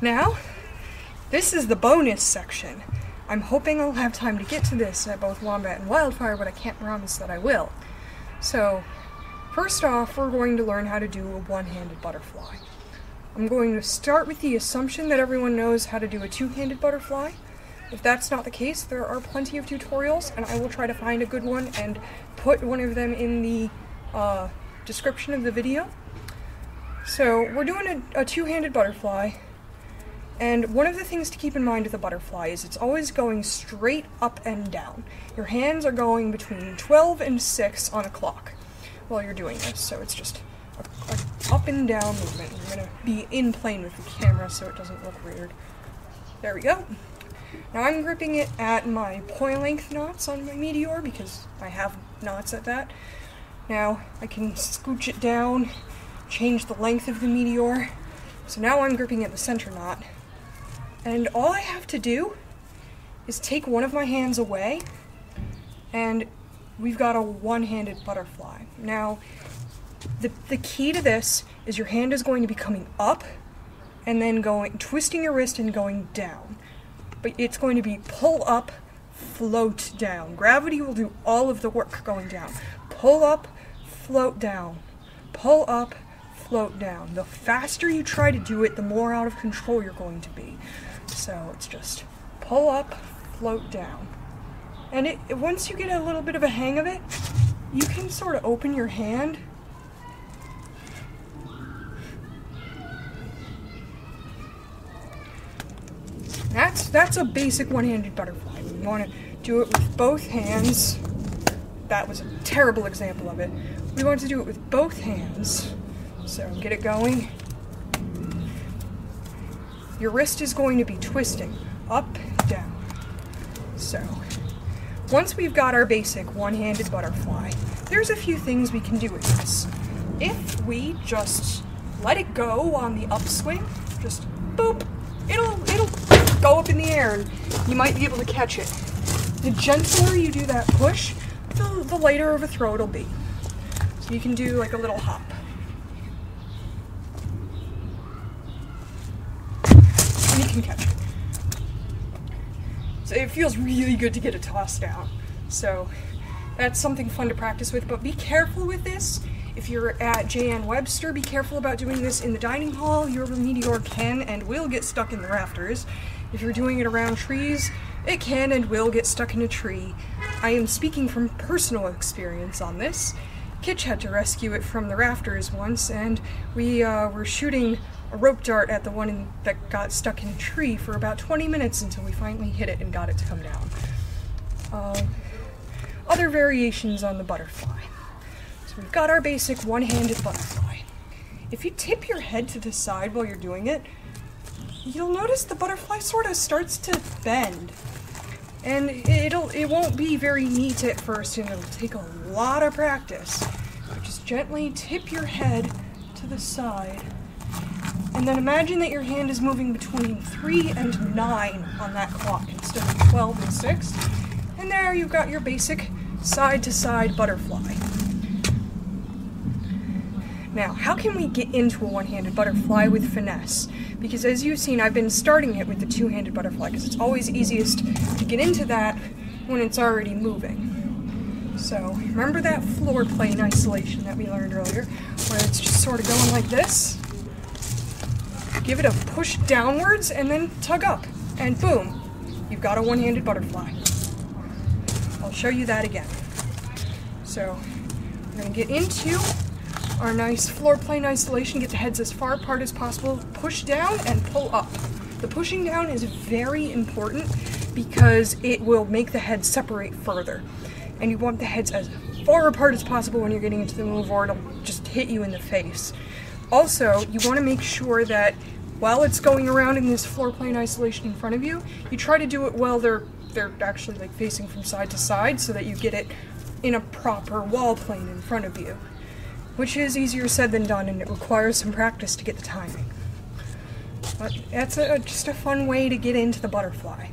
Now, this is the bonus section. I'm hoping I'll have time to get to this at both Wombat and Wildfire, but I can't promise that I will. So, first off, we're going to learn how to do a one-handed butterfly. I'm going to start with the assumption that everyone knows how to do a two-handed butterfly. If that's not the case, there are plenty of tutorials, and I will try to find a good one and put one of them in the description of the video. So, we're doing a two-handed butterfly. And one of the things to keep in mind with a butterfly is it's always going straight up and down. Your hands are going between 12 and 6 on a clock while you're doing this, so it's just a up and down movement. I'm going to be in plane with the camera so it doesn't look weird. There we go. Now I'm gripping it at my point length knots on my Meteor because I have knots at that. Now I can scooch it down, change the length of the Meteor. So now I'm gripping at the center knot. And all I have to do is take one of my hands away, and we've got a one-handed butterfly. Now, the key to this is your hand is going to be coming up, and then twisting your wrist and going down. But it's going to be pull up, float down. Gravity will do all of the work going down. Pull up, float down. Pull up, float down. The faster you try to do it, the more out of control you're going to be. So it's just pull up, float down. And once you get a little bit of a hang of it, you can sort of open your hand. That's a basic one-handed butterfly. We want to do it with both hands. That was a terrible example of it. We want to do it with both hands. So get it going. Your wrist is going to be twisting up, down. So, once we've got our basic one-handed butterfly, there's a few things we can do with this. If we just let it go on the upswing, just boop, it'll go up in the air and you might be able to catch it. The gentler you do that push, the lighter of a throw it'll be. So you can do like a little hop. And you can catch it. So it feels really good to get it tossed down. So that's something fun to practice with, but be careful with this. If you're at J.N. Webster, be careful about doing this in the dining hall. Your Meteor can and will get stuck in the rafters. If you're doing it around trees, it can and will get stuck in a tree. I am speaking from personal experience on this. Kitch had to rescue it from the rafters once, and we were shooting a rope dart at the one that got stuck in a tree for about 20 minutes until we finally hit it and got it to come down. Other variations on the butterfly. So we've got our basic one-handed butterfly. If you tip your head to the side while you're doing it, you'll notice the butterfly sort of starts to bend. And it won't be very neat at first, and it'll take a lot of practice. But just gently tip your head to the side. And then imagine that your hand is moving between 3 and 9 on that clock instead of 12 and 6. And there you've got your basic side-to-side butterfly. Now, how can we get into a one-handed butterfly with finesse? Because as you've seen, I've been starting it with the two-handed butterfly because it's always easiest to get into that when it's already moving. So, remember that floor plane isolation that we learned earlier, where it's just sort of going like this? Give it a push downwards and then tug up, and boom, you've got a one-handed butterfly. I'll show you that again. So, we're going to get into our nice floor plane isolation, get the heads as far apart as possible, push down and pull up. The pushing down is very important because it will make the head separate further. And you want the heads as far apart as possible when you're getting into the move, or it'll just hit you in the face. Also, you want to make sure that while it's going around in this floor plane isolation in front of you, you try to do it while they're actually like facing from side to side so that you get it in a proper wall plane in front of you. Which is easier said than done, and it requires some practice to get the timing. But that's just a fun way to get into the butterfly.